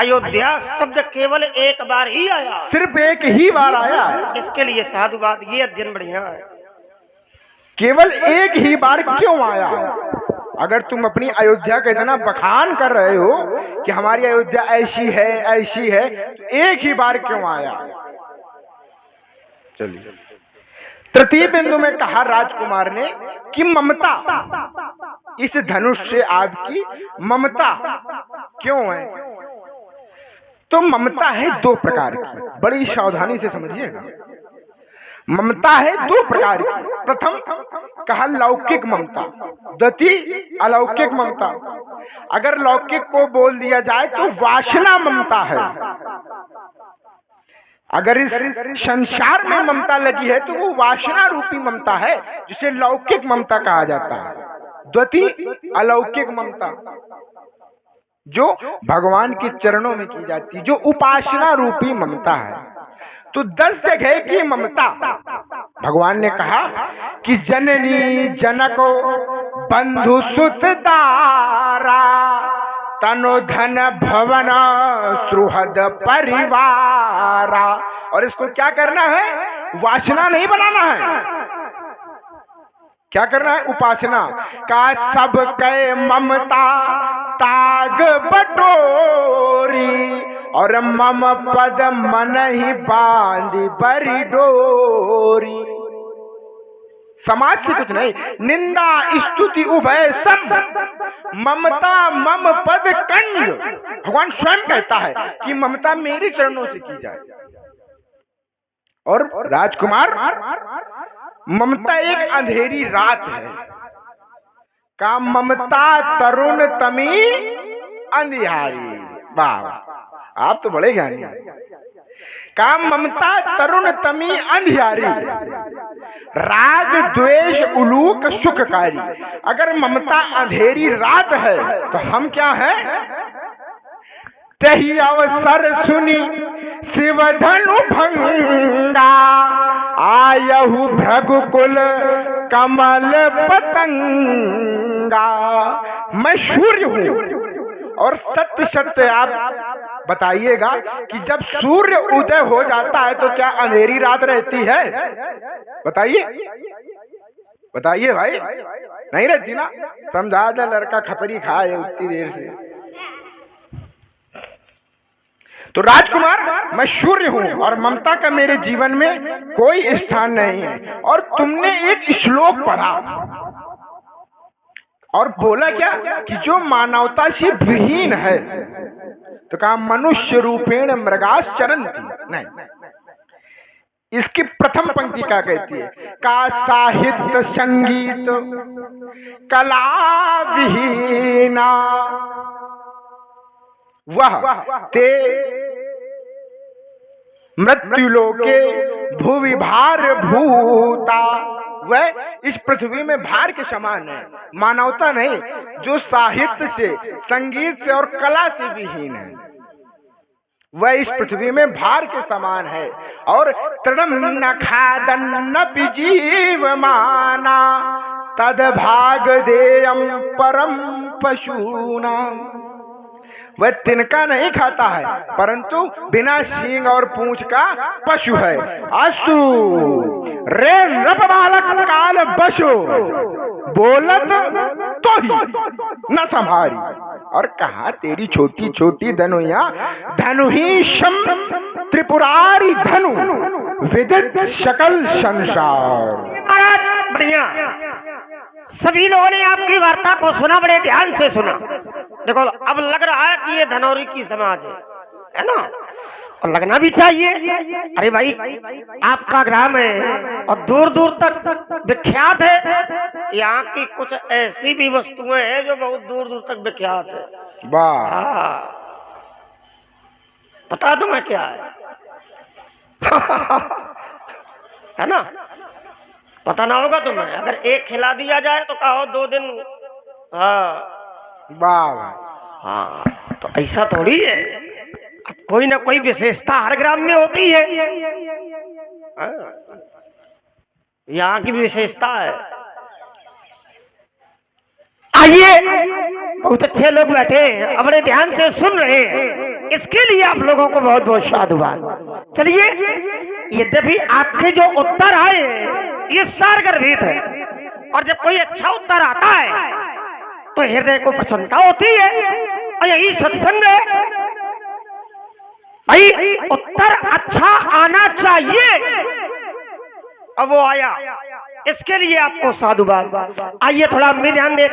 अयोध्या शब्द केवल एक बार ही आया, सिर्फ एक ही बार आया है। इसके लिए साधुवाद, ये अध्ययन बढ़िया है। केवल एक ही बार क्यों आया? अगर तुम अपनी अयोध्या का इतना बखान कर रहे हो कि हमारी अयोध्या ऐसी है, तो एक ही बार क्यों आया? चलिए, तृतीय बिंदु में कहा राजकुमार ने कि ममता, इस धनुष से आपकी ममता क्यों है? तो ममता है दो प्रकार की, बड़ी सावधानी से समझिएगा। ममता है दो प्रकार की। प्रथम कहा लौकिक ममता, द्वितीय अलौकिक ममता। अगर लौकिक को बोल दिया जाए तो वासना ममता है। अगर इस संसार में ममता लगी है तो वो वासना रूपी ममता है, जिसे लौकिक ममता कहा जाता है। द्वितीय अलौकिक ममता जो भगवान के चरणों में की जाती है, जो उपासना रूपी ममता है। तो 10 जगह की ममता भगवान ने कहा कि जननी जनको बंधु सुत दारा तनो धन भवन सुहृद परिवारा। और इसको क्या करना है? वासना नहीं बनाना है। क्या करना है? उपासना का सब कै ममता ताग बटोरी और मम पद मन ही बांधी बरी डोरी। समाज से कुछ नहीं, निंदा स्तुति उभय सम, ममता मम पद कंज। भगवान स्वयं कहता है कि ममता मेरे चरणों से की जाए। और राजकुमार, ममता एक अंधेरी रात है। का ममता तरुण तमी अंधियारी। वाह, आप तो बड़े ज्ञानी हैं। का ममता तरुण तमी अंधियारी, राग द्वेष उलूक सुखकारी। अगर ममता अंधेरी रात है तो हम क्या है? तही अवसर सुनी शिव धनु भंगा, आयहु भृगुकुल कमल पतंगा। मैं सूर्य हूं, और सत्य सत्य आप बताइएगा कि जब सूर्य उदय हो जाता है तो क्या अंधेरी रात रहती है? बताइए बताइए भाई, नहीं रहती ना। समझा दे लड़का खपरी खाए उतनी देर से। तो राजकुमार, मैं सूर्य हूं और ममता का मेरे जीवन में कोई स्थान नहीं है। और तुमने एक श्लोक पढ़ा और बोला क्या कि जो मानवता से विहीन है, तो कहा मनुष्य रूपेण मृगास चरन्ति। नहीं, इसकी प्रथम पंक्ति क्या कहती है? का साहित्य संगीत कला विहीना वह ते मृत्युलोके भुवि भार भूता। वह इस पृथ्वी में भार के समान है। मानवता नहीं, जो साहित्य से, संगीत से और कला से विहीन है, वह इस पृथ्वी में भार के समान है। और तृणम न खादन न बिजीव माना तद भाग देयम परम पशूनाम। वह तिनका नहीं खाता है, परंतु बिना सींग और पूंछ का पशु है। अस्तु रे नृप बालक काल बशो, बोलत तो ही न संभारी। और कहा तेरी छोटी छोटी धनुया, धनु ही शम त्रिपुरारी धनु विदित सकल संसार। बढ़िया, सभी लोगों ने आपकी वार्ता को सुना, बड़े ध्यान से सुना। देखो, अब लग रहा है कि ये धनौरी की समाज है ना, और लगना भी चाहिए। अरे भाई, आपका ग्राम है और दूर दूर तक विख्यात है। यहाँ की कुछ ऐसी भी वस्तुएं हैं जो बहुत दूर दूर तक विख्यात है। वाह, पता तुम्हें क्या है? है ना? पता ना होगा तुम्हें। अगर एक खिला दिया जाए तो कहो 2 दिन। हाँ, वाह, हाँ, तो ऐसा थोड़ी है। अब कोई ना कोई विशेषता हर ग्राम में होती है। यहाँ की विशेषता है। आइए, बहुत अच्छे लोग बैठे हैं, बड़े ध्यान से सुन रहे हैं। इसके लिए आप लोगों को बहुत बहुत साधुवाद। चलिए, यद्यपि आपके जो उत्तर आए ये सारगर्भित है, और जब कोई अच्छा उत्तर आता है तो हृदय को प्रसन्नता होती है, और यही सत्संग है भाई। उत्तर अच्छा आना चाहिए, अब वो आया, इसके लिए आपको साधुवाद। आइए थोड़ा ध्यान दे।